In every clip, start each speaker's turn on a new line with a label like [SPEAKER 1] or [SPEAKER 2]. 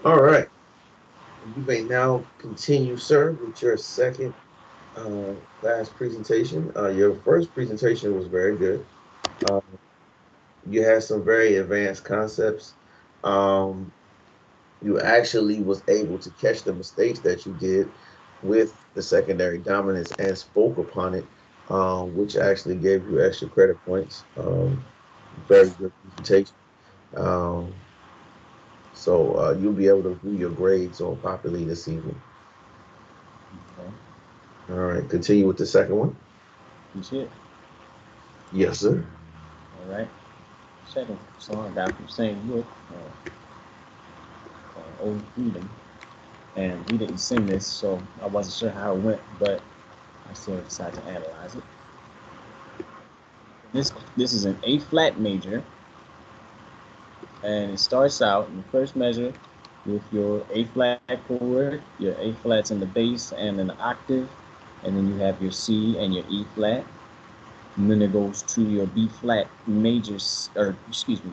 [SPEAKER 1] All right. You may now continue, sir, with your second class presentation. Your first presentation was very good. Um, you had some very advanced concepts. Um, you actually was able to catch the mistakes that you did with the secondary dominance and spoke upon it, which actually gave you extra credit points. Very good presentation. Um, so you'll be able to view your grades on Popularly this evening.
[SPEAKER 2] Okay.
[SPEAKER 1] All right, continue with the second one.
[SPEAKER 2] You should.
[SPEAKER 1] Yes, sir.
[SPEAKER 2] All right. Second song I got from St. Luke, Old Freedom. And we didn't sing this, so I wasn't sure how it went, but I still decided to analyze it. This is an A flat major, and it starts out in the first measure with your A flat chord, your A flats in the bass and in the octave, and then you have your C and your E flat, and then it goes to your B flat major, or excuse me,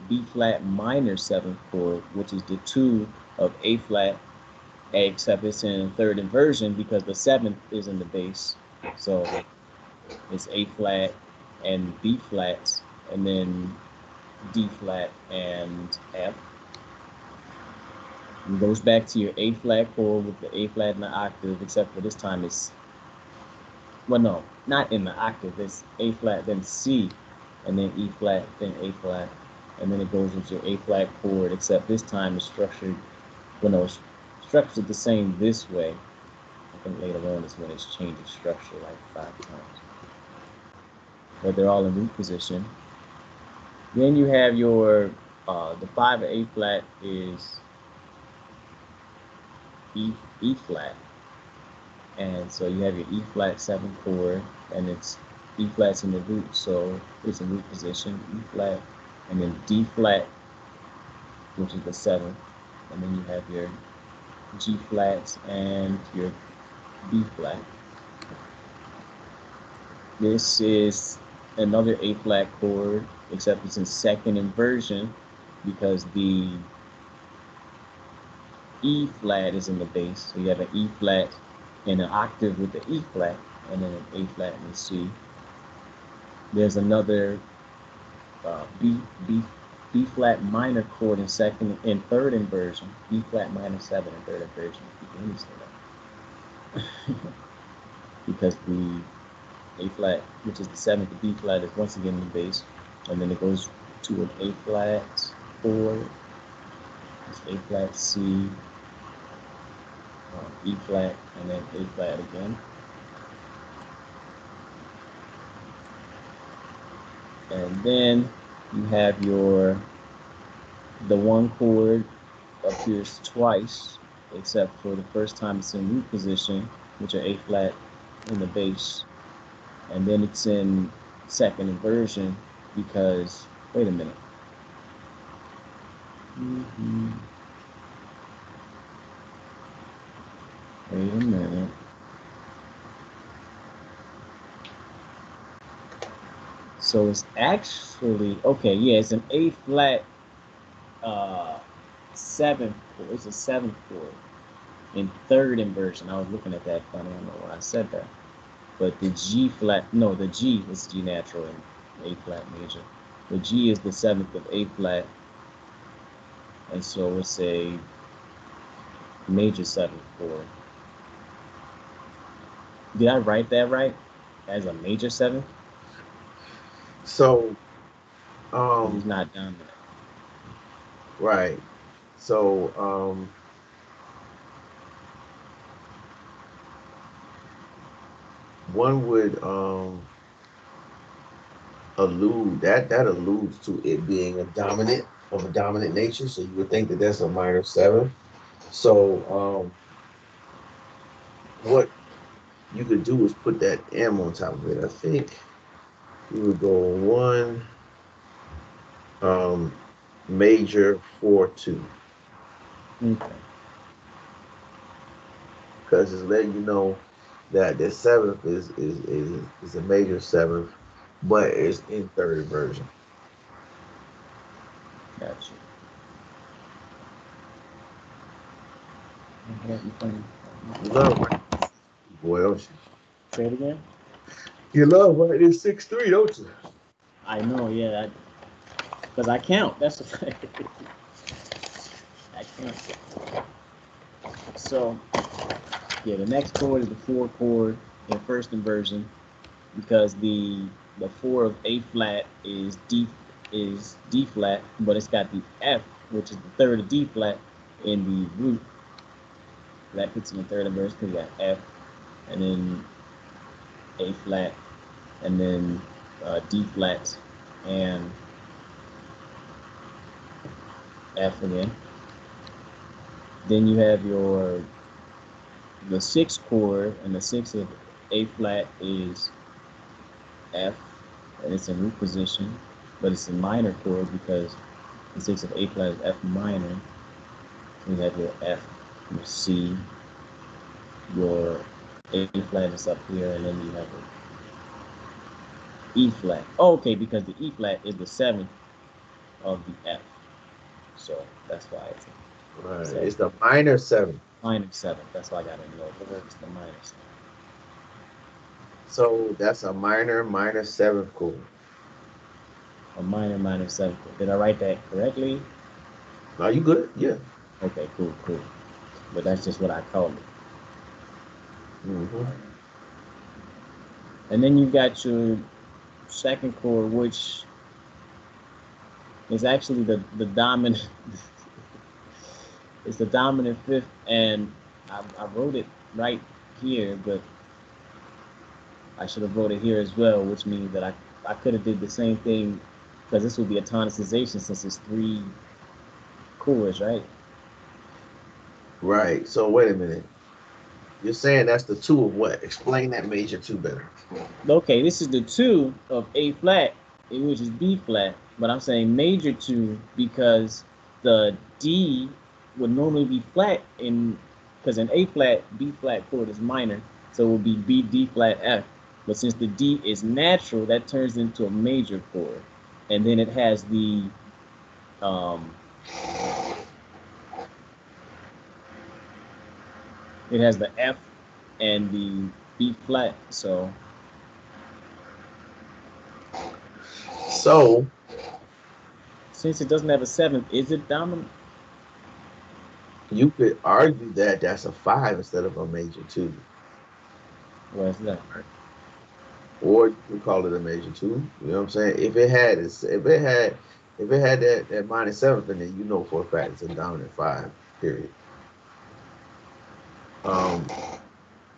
[SPEAKER 2] B flat minor seventh chord, which is the two of A flat, except it's in third inversion because the seventh is in the bass, so it's A flat and B flats, and then D flat and F. It goes back to your A flat chord with the A flat in the octave, except for this time it's, well, no, not in the octave. It's A flat, then C, and then E flat, then A flat, and then it goes with your A flat chord, except this time it's structured, well, no, it's structured the same this way. I think later on is when it's changed its structure like 5 times, but they're all in root position. Then you have your, the 5 of A flat is E flat, and so you have your E flat 7 chord, and it's E flat's in the root, so it's in root position, E flat, and then D flat, which is the 7th, and then you have your G flats and your B flat. This is another A flat chord, except it's in second inversion because the E flat is in the bass. So you have an E flat in an octave with the E flat, and then an A flat and a C. There's another uh, B B B flat minor chord in second in third inversion. B flat minor seven in third inversion. You can say that because the A flat, which is the seventh, the B flat is once again in the bass, and then it goes to an A flat chord. It's A flat C, E flat, and then A flat again. And then you have your, the one chord appears twice, except for the first time it's in root position, which are A flat in the bass, and then it's in second inversion because, wait a minute. Mm-hmm. Wait a minute. So it's actually okay. Yeah, it's an A flat uh seventh chord. It's a seventh chord in third inversion. I was looking at that funny. I don't know why I said that. But the G flat, no, the G is G natural and A flat major. The G is the seventh of A flat, and so it's a major seventh chord. Did I write that right? As a major seventh,
[SPEAKER 1] So,
[SPEAKER 2] because it's
[SPEAKER 1] um,
[SPEAKER 2] not dominant.
[SPEAKER 1] right. So, one would allude that alludes to it being a dominant of a dominant nature. So you would think that that's a minor seven. So, what you could do is put that M on top of it. I think you would go one um major 4-2
[SPEAKER 2] Okay,
[SPEAKER 1] because it's letting you know that the seventh is a major seventh, but it's in third inversion.
[SPEAKER 2] gotcha.
[SPEAKER 1] You love writing, boy, don't you?
[SPEAKER 2] Say it again.
[SPEAKER 1] You love writing 6'3", don't you?
[SPEAKER 2] I know, yeah, because I count. That's the thing. I count. So yeah, the next chord is the four chord in first inversion because the four of A flat is D flat, but it's got the F, which is the third of D flat in the root. That puts in the third inversion because you got F, and then A flat, and then D flat, and F again. Then you have the sixth chord, and the sixth of A flat is F, and it's in root position, but it's a minor chord because the sixth of A flat is F minor. You have your F, your C, your A flat is up here, and then you have an E flat. Oh, okay, because the E flat is the seventh of the F, so that's why it's
[SPEAKER 1] Right.
[SPEAKER 2] seven.
[SPEAKER 1] It's the minor 7.
[SPEAKER 2] Minor seventh. That's why I got it in low. It's the minor seventh.
[SPEAKER 1] So that's a minor 7th chord.
[SPEAKER 2] A minor seventh. Did I write that correctly?
[SPEAKER 1] Are you good? Yeah.
[SPEAKER 2] Okay, cool. But that's just what I called it.
[SPEAKER 1] Mm-hmm.
[SPEAKER 2] And then you got your second chord, which is actually the dominant. It's the dominant fifth, and I wrote it right here, but I should have wrote it here as well, which means that I could have did the same thing because this would be a tonicization since it's three chords, right?
[SPEAKER 1] Right. So wait a minute. You're saying that's the 2 of what? Explain that major 2 better.
[SPEAKER 2] Okay, this is the two of A flat, which is B flat, but I'm saying major two because the D would normally be flat because in A flat, B flat chord is minor, so it would be B D flat F. But since the D is natural, that turns into a major chord, and then it has um, the F and the B flat.
[SPEAKER 1] So
[SPEAKER 2] Since it doesn't have a seventh, is it dominant?
[SPEAKER 1] you could argue that that's a 5 instead of a major 2.
[SPEAKER 2] What is that?
[SPEAKER 1] Or you could call it a major 2. You know what I'm saying? If it had that minus 7th in it, you know for a fact it's a dominant 5, period. Um,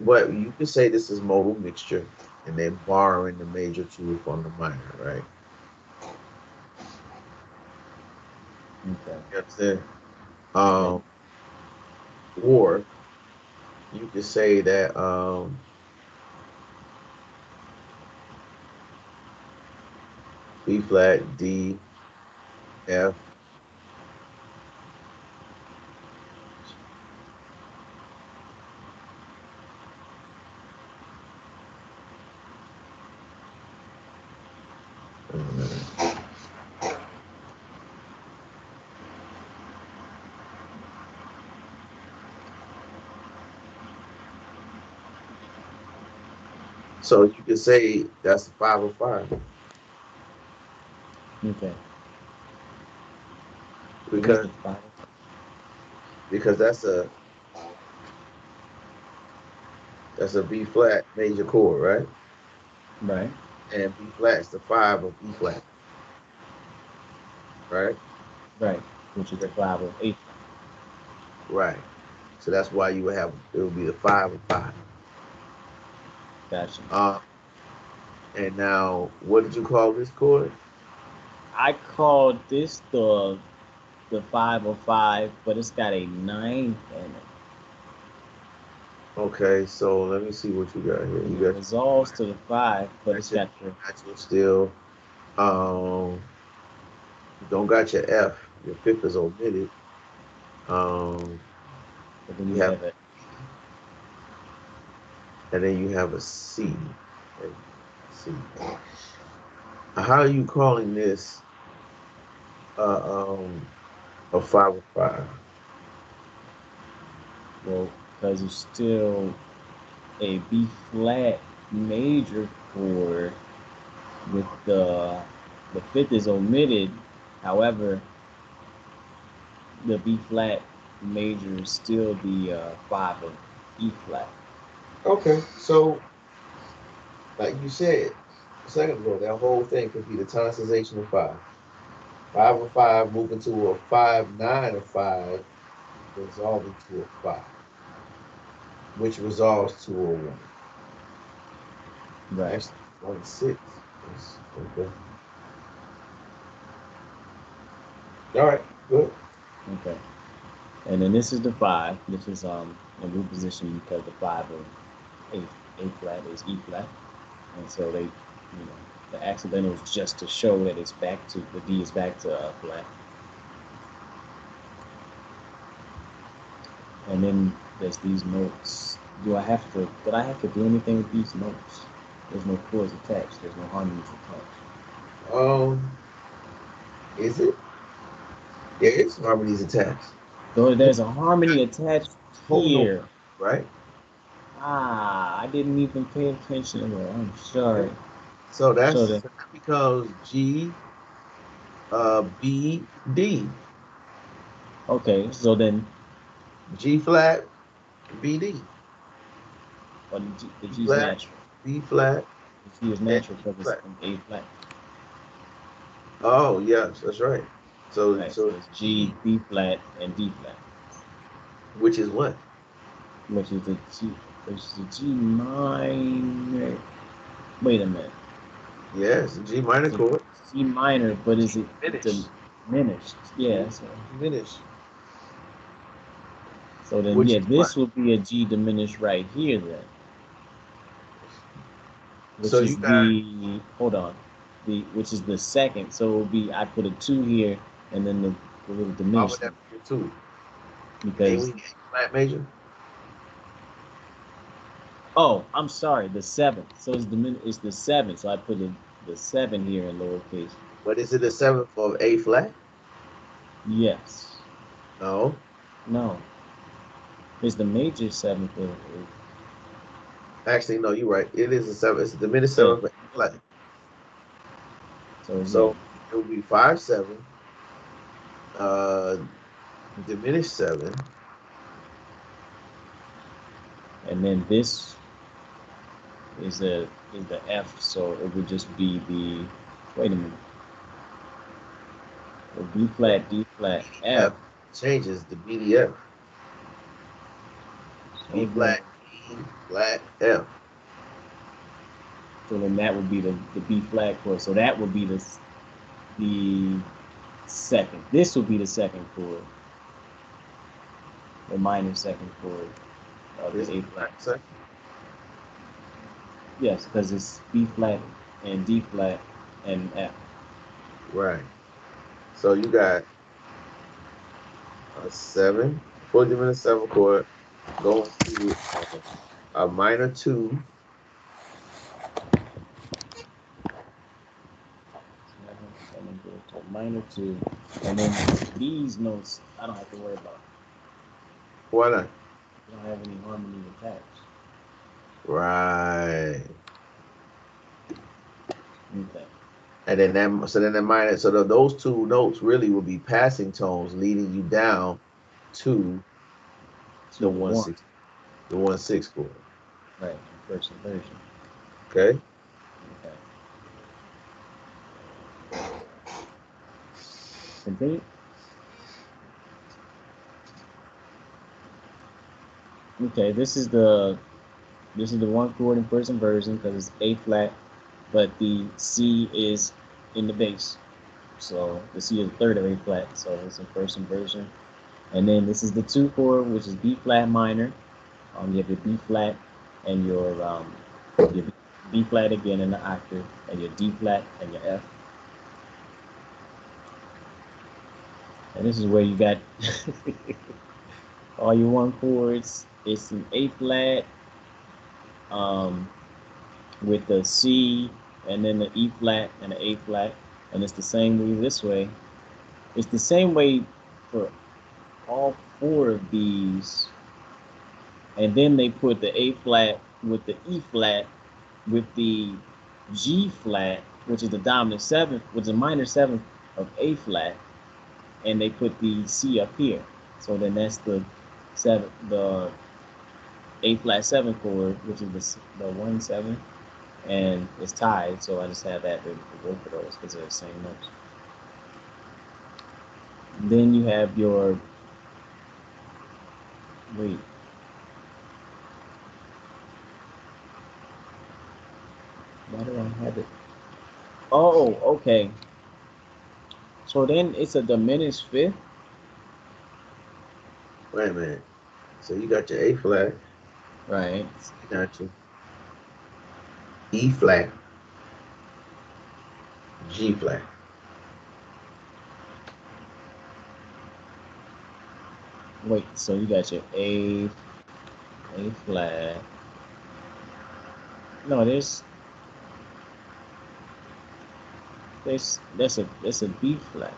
[SPEAKER 1] but you could say this is modal mixture and then borrowing the major 2 from the minor, right?
[SPEAKER 2] Okay.
[SPEAKER 1] You understand?
[SPEAKER 2] Yeah.
[SPEAKER 1] Um, or you could say that B flat, D, F. Wait a minute. So you could say that's a 505
[SPEAKER 2] Okay. What is
[SPEAKER 1] because
[SPEAKER 2] the five?
[SPEAKER 1] because that's a B flat major chord, right?
[SPEAKER 2] Right.
[SPEAKER 1] And B flat is the 5 of E flat, right?
[SPEAKER 2] Right. Which is the five of eight.
[SPEAKER 1] Right. So that's why you would have it would be the 5 of 5.
[SPEAKER 2] Gotcha.
[SPEAKER 1] Uh, and now what did you call this chord?
[SPEAKER 2] I called this the 505, but it's got a ninth in it.
[SPEAKER 1] Okay, so let me see what you got here.
[SPEAKER 2] And
[SPEAKER 1] You
[SPEAKER 2] it
[SPEAKER 1] got
[SPEAKER 2] resolves to the five, but it's
[SPEAKER 1] your
[SPEAKER 2] got the
[SPEAKER 1] natural still. Um, you don't got your F. Your fifth is omitted. Um,
[SPEAKER 2] but then
[SPEAKER 1] you
[SPEAKER 2] you
[SPEAKER 1] have
[SPEAKER 2] have a
[SPEAKER 1] and then you have a C. Okay, C. How are you calling this uh, um, a 5 of 5?
[SPEAKER 2] Well, because it's still a B flat major chord with the fifth is omitted. However, the B flat major is still the five of E flat.
[SPEAKER 1] Okay, so like you said a second ago, that whole thing could be the tonalization of five. Five of five moving to a 5/9 of five, resolving to a five, which resolves to a one.
[SPEAKER 2] Right.
[SPEAKER 1] Actually, 1/6. Okay. All right. Good.
[SPEAKER 2] Okay. And then this is the five. This is in root position because the five of A flat is E flat, and so they, the accidental is just to show that it's back to the D is back to flat. And then there's these notes. Did I have to do anything with these notes? There's no chords attached. There's no harmonies attached.
[SPEAKER 1] Is it? There is harmonies attached.
[SPEAKER 2] So there's a harmony attached
[SPEAKER 1] Whole note,
[SPEAKER 2] here.
[SPEAKER 1] right?
[SPEAKER 2] I didn't even pay attention. Well, I'm sorry.
[SPEAKER 1] So
[SPEAKER 2] So
[SPEAKER 1] that
[SPEAKER 2] then,
[SPEAKER 1] becomes G, B, D.
[SPEAKER 2] okay, so then,
[SPEAKER 1] G flat, B, D.
[SPEAKER 2] the
[SPEAKER 1] G
[SPEAKER 2] G is
[SPEAKER 1] flat,
[SPEAKER 2] natural.
[SPEAKER 1] B flat,
[SPEAKER 2] The G is
[SPEAKER 1] and
[SPEAKER 2] natural
[SPEAKER 1] E
[SPEAKER 2] because it's
[SPEAKER 1] flat.
[SPEAKER 2] in A flat.
[SPEAKER 1] Oh yes, that's right. So
[SPEAKER 2] Right. So it's G,
[SPEAKER 1] G,
[SPEAKER 2] B flat, and D flat,
[SPEAKER 1] which is what?
[SPEAKER 2] which is the G, which is the G minor. Wait a minute.
[SPEAKER 1] Yes, G minor
[SPEAKER 2] It's a
[SPEAKER 1] chord.
[SPEAKER 2] C minor, but is
[SPEAKER 1] G
[SPEAKER 2] it
[SPEAKER 1] diminished.
[SPEAKER 2] diminished? Yeah. So,
[SPEAKER 1] Diminished.
[SPEAKER 2] so then,
[SPEAKER 1] Which
[SPEAKER 2] yeah,
[SPEAKER 1] is what?
[SPEAKER 2] this would be a G diminished right here then,
[SPEAKER 1] So
[SPEAKER 2] which
[SPEAKER 1] you
[SPEAKER 2] is
[SPEAKER 1] got
[SPEAKER 2] the hold on, which is the second. So it would be I put a two here and then the little
[SPEAKER 1] why would that
[SPEAKER 2] diminishment
[SPEAKER 1] be a two? Ain't we
[SPEAKER 2] because
[SPEAKER 1] in A flat major?
[SPEAKER 2] oh, I'm sorry, the seventh. So it's the seventh. So I put the seven here in lowercase.
[SPEAKER 1] But is it a seventh of A flat?
[SPEAKER 2] Yes.
[SPEAKER 1] No.
[SPEAKER 2] No. It's the major seventh
[SPEAKER 1] Actually, no, you're right. It is a seven. It's a diminished
[SPEAKER 2] yeah.
[SPEAKER 1] seventh of A flat.
[SPEAKER 2] So yeah.
[SPEAKER 1] So it would be 5/7, uh, diminished seven.
[SPEAKER 2] And then this is the F, so it would just be the wait a minute. The B
[SPEAKER 1] No,
[SPEAKER 2] flat, D flat, F.
[SPEAKER 1] F changes the BDF. B
[SPEAKER 2] So then
[SPEAKER 1] flat, E flat, F.
[SPEAKER 2] that would be the B flat chord. So that would be the second. This would be the second chord, the minor second chord of
[SPEAKER 1] This
[SPEAKER 2] the
[SPEAKER 1] is
[SPEAKER 2] A
[SPEAKER 1] the
[SPEAKER 2] flat.
[SPEAKER 1] minor second.
[SPEAKER 2] Yes, because it's B flat and D flat and F.
[SPEAKER 1] Right. So you got a seven, four diminished seven chord going to a minor two.
[SPEAKER 2] And then go to minor two, and then these notes I don't have to worry about.
[SPEAKER 1] Why not?
[SPEAKER 2] I don't have any harmonies attached.
[SPEAKER 1] Right.
[SPEAKER 2] Okay.
[SPEAKER 1] And then that minor, so those two notes really will be passing tones leading you down to
[SPEAKER 2] To
[SPEAKER 1] the
[SPEAKER 2] a
[SPEAKER 1] one
[SPEAKER 2] one.
[SPEAKER 1] six, the 1/6 chord.
[SPEAKER 2] Right. First inversion.
[SPEAKER 1] Okay.
[SPEAKER 2] Okay. Continue. Okay. This is the one chord in first inversion because it's A flat, but the C is in the bass. So the C is a third of A flat, so it's in first inversion. And then this is the two chord, which is B flat minor. You have your B flat and your B flat again in the octave, and your D flat and your F. And this is where you got all your one chords. It's an A flat um, with the C and then the E flat and the A flat, and it's the same way this way. It's the same way for all four of these and then they put the A flat with the E flat with the G flat, which is the dominant seventh, which is a minor seventh of A flat, and they put the C up here. So then that's the seven, the A flat seven chord, which is the 1/7, and it's tied. So I just have that for both of those because they're the same notes. Then you have your wait. Why do I have it? Oh, okay. So then it's a diminished fifth.
[SPEAKER 1] Wait a minute. So you got your A flat,
[SPEAKER 2] Right.
[SPEAKER 1] you got your E flat, G flat.
[SPEAKER 2] Wait, so you got your A flat. No, that's a B flat.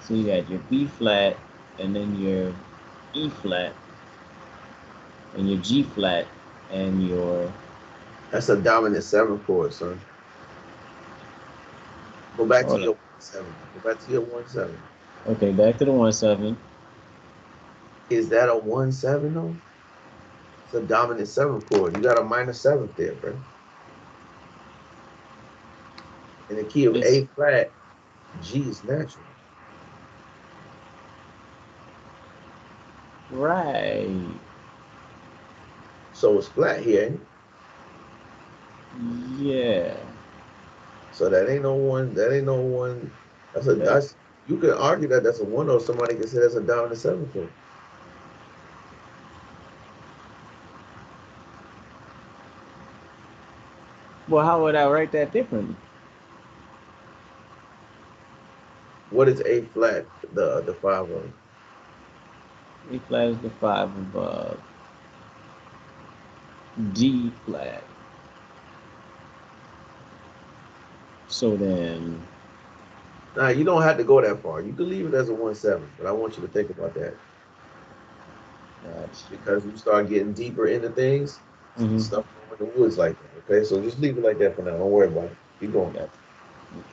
[SPEAKER 2] So you got your B flat and then your E flat and your G flat and your
[SPEAKER 1] That's a dominant seven chord, son. Go back to
[SPEAKER 2] hold on.
[SPEAKER 1] your 1/7. Go back to your 1/7.
[SPEAKER 2] Okay, back to the 1/7.
[SPEAKER 1] Is that a 1/7 though? It's a dominant seven chord. You got a minor seventh there, bro. In the key of
[SPEAKER 2] It's
[SPEAKER 1] A flat, G is natural.
[SPEAKER 2] right.
[SPEAKER 1] So it's flat here, ain't it?
[SPEAKER 2] Yeah.
[SPEAKER 1] So that ain't no one. That ain't no one.
[SPEAKER 2] That,
[SPEAKER 1] That's you can argue that that's a one, or somebody can say that's a dominant seven chord.
[SPEAKER 2] well, how would I write that differently?
[SPEAKER 1] What is A flat? The five of?
[SPEAKER 2] A flat is the five of D flat. So then,
[SPEAKER 1] Now you don't have to go that far. You can leave it as a 1/7, but I want you to think about that
[SPEAKER 2] gotcha.
[SPEAKER 1] because you start getting deeper into things,
[SPEAKER 2] Mm-hmm.
[SPEAKER 1] stuff go in the woods like that. Okay, so just leave it like that for now. Don't worry about it. Keep going.
[SPEAKER 2] Gotcha.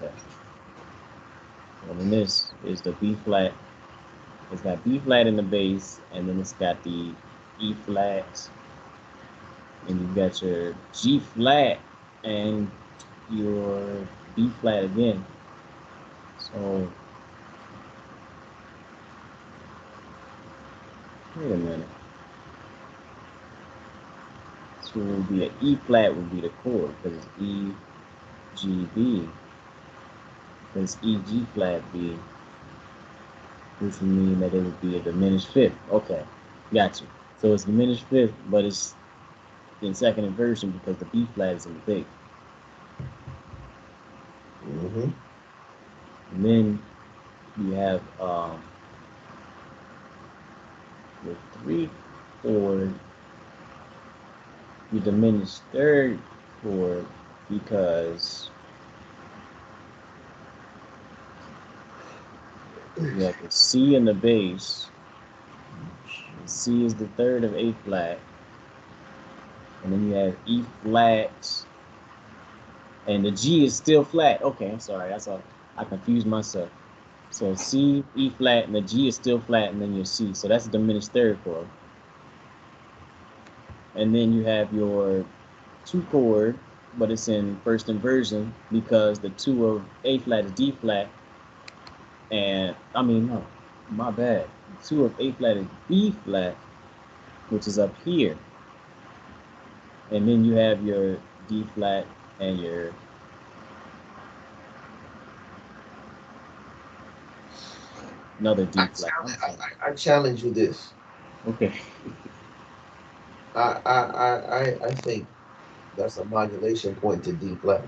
[SPEAKER 2] Okay. And then this is the B flat. It's got B flat in the bass, and then it's got the E flat, and you've got your G flat and your B flat again. So wait a minute. So it would be an E flat would be the chord because it's E G B. Because E G flat B, which would mean that it would be a diminished fifth. Okay, got you. So it's diminished fifth, but it's in second inversion because the B flat is in the bass.
[SPEAKER 1] Mm-hmm.
[SPEAKER 2] And then you have your three chord, you diminish third chord because you have the C in the bass. C is the third of A flat, and then you have E flat, and the G is still flat. Okay, I'm sorry, that's all. I confused myself. So C, E flat, and the G is still flat, and then your C. So that's a diminished third chord. And then you have your two chord, but it's in first inversion because the two of A flat is D flat, and I mean no, my bad. The two of A flat is B flat, which is up here, and then you have your D flat and your another D flat. I'm sorry.
[SPEAKER 1] I challenge you this.
[SPEAKER 2] Okay.
[SPEAKER 1] I think that's a modulation point to D flat.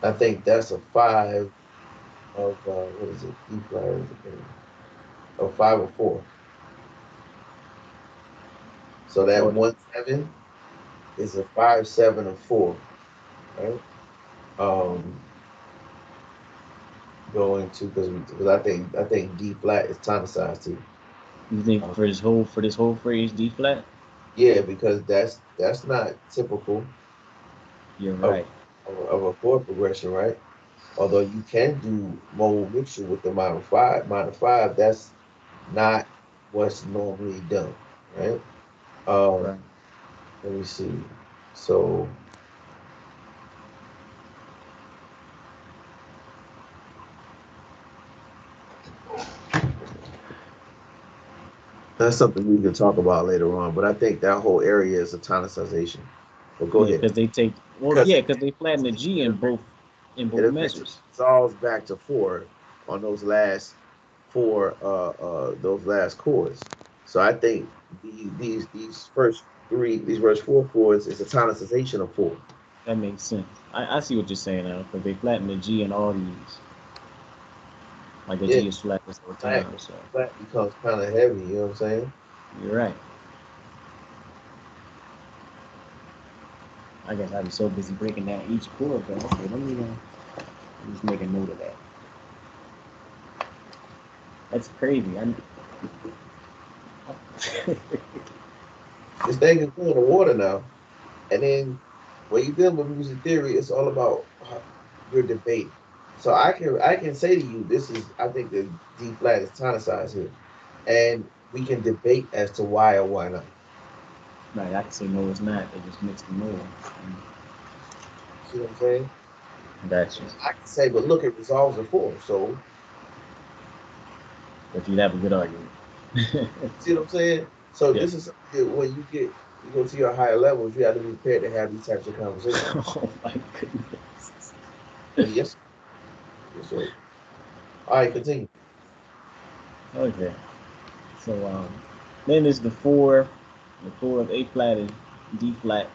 [SPEAKER 1] I think that's a five of what is it? D flat is a five or four. So that
[SPEAKER 2] Oh,
[SPEAKER 1] 1/7 is a 5/7 of four, right? Um, go into because I think D flat is tonicized too.
[SPEAKER 2] You think
[SPEAKER 1] Uh,
[SPEAKER 2] for this whole phrase D flat?
[SPEAKER 1] yeah, because that's not typical
[SPEAKER 2] You're
[SPEAKER 1] of,
[SPEAKER 2] right.
[SPEAKER 1] of a chord progression, right? Although you can do mode mixture with the minor five, that's not what's normally done, right? Um,
[SPEAKER 2] Right.
[SPEAKER 1] let me see. So that's something we can talk about later on, but I think that whole area is a tonicization. But go
[SPEAKER 2] Yeah,
[SPEAKER 1] ahead.
[SPEAKER 2] because they take
[SPEAKER 1] Because
[SPEAKER 2] because they flatten the G in
[SPEAKER 1] it
[SPEAKER 2] both
[SPEAKER 1] eventually
[SPEAKER 2] measures.
[SPEAKER 1] resolves back to four on those last four those last chords. So I think these first three these first four chords is a tonicization of four.
[SPEAKER 2] That makes sense. I see what you're saying now, because they flatten the G in all these. Like the
[SPEAKER 1] Yeah,
[SPEAKER 2] G is flat this whole
[SPEAKER 1] flat
[SPEAKER 2] time. So
[SPEAKER 1] flat becomes kind of heavy, you know what I'm saying?
[SPEAKER 2] you're right. I guess I'd be so busy breaking down each chord, but okay, let me just make a note of that. That's crazy.
[SPEAKER 1] This thing is full of water now. And then when you deal with music theory, it's all about your debate. So I can say to you, this is I think the D flat is tonicized here, and we can debate as to why or why not.
[SPEAKER 2] Right, I can say no, it's not. They just mixed the mode.
[SPEAKER 1] See what I'm saying?
[SPEAKER 2] Gotcha.
[SPEAKER 1] I can say, but look, it resolves in four. So
[SPEAKER 2] But you'd have a good argument.
[SPEAKER 1] see what I'm saying? So
[SPEAKER 2] Yeah.
[SPEAKER 1] this is something that when you go to your higher levels, you have to be prepared to have these types of conversations.
[SPEAKER 2] Oh my goodness.
[SPEAKER 1] Yes, yes, sir. All right, continue.
[SPEAKER 2] Okay. So then there's the four of A flat and D flat,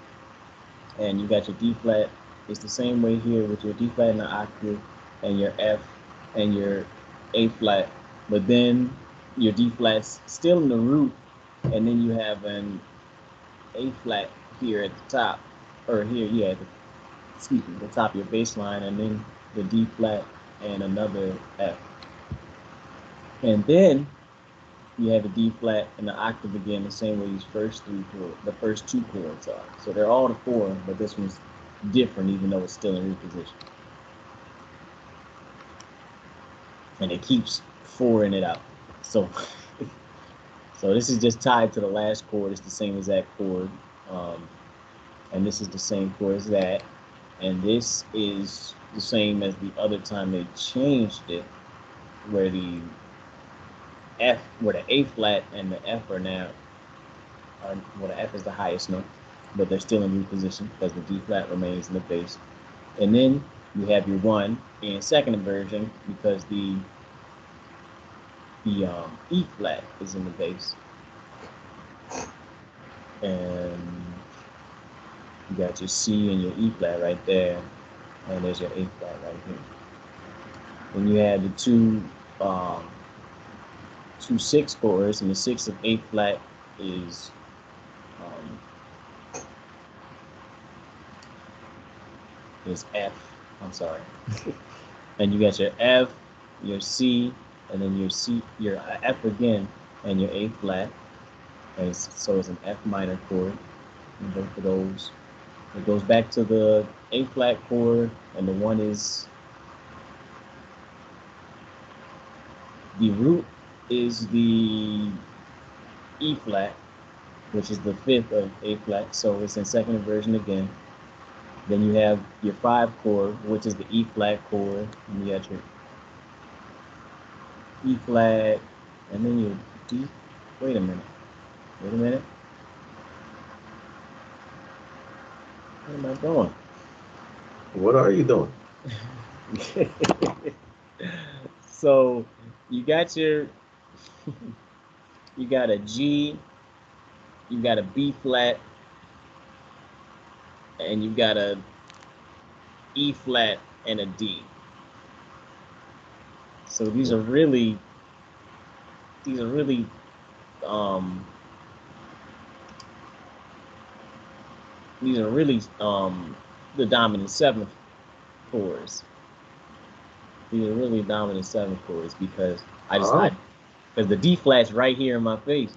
[SPEAKER 2] and you got your D flat. It's the same way here with your D flat in the octave, and your F, and your A flat, but then your D flat's still in the root, and then you have an A flat here at the top, or here, yeah, excuse me, the top of your bass line, and then the D flat and another F, and then you have a D flat and the octave again, the same way these first the first two chords are. So they're all the four, but this one's different, even though it's still in root position, and it keeps four-ing it out. So, so this is just tied to the last chord. It's the same exact chord, um, and this is the same chord as that, and this is the same as the other time they changed it, where where the A flat and the F are now well, the F is the highest note, but they're still in root position because the D flat remains in the bass. And then you have your one in second inversion because the E flat is in the bass, and you got your C and your E flat right there, and there's your A flat right here. Then you have the um, two six chords, and the six of A flat is um, F. I'm sorry. And you got your F, your C, and then your C, your F again, and your A flat. And so it's an F minor chord in both of those. It goes back to the A flat chord, and the one is the root is the E flat, which is the fifth of A flat. So it's in second inversion again. Then you have your five chord, which is the E flat chord, and you got your E flat, and then your D. Wait a minute. Wait a minute. Where am I going?
[SPEAKER 1] What are you doing?
[SPEAKER 2] So you got your you got a G, you got a B flat, and you got a E flat and a D. So these are really um the dominant seventh chords. these are really dominant seventh chords because
[SPEAKER 1] Oh.
[SPEAKER 2] because the D flat's right here in my face,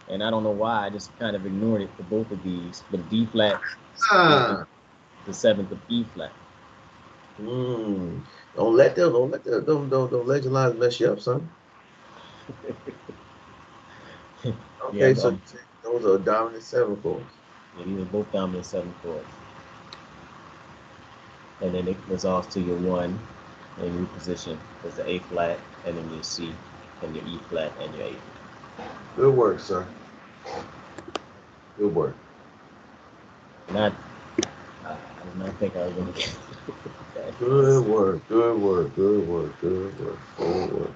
[SPEAKER 2] and I don't know why. I just kind of ignored it for both of these. But D flat is
[SPEAKER 1] Ah.
[SPEAKER 2] the seventh of E flat.
[SPEAKER 1] Don't let them legend lines mess you up, son.
[SPEAKER 2] Yeah,
[SPEAKER 1] Okay, so you say those are dominant seven chords.
[SPEAKER 2] yeah, these are both dominant seventh chords. And then it resolves to your one and you position as the A flat, and then your C, and your E flat, and your A.
[SPEAKER 1] Good work, sir. Good work.
[SPEAKER 2] Not, I did not think I was going to get that.
[SPEAKER 1] Good work. Good work. Good work. Good work. Good work.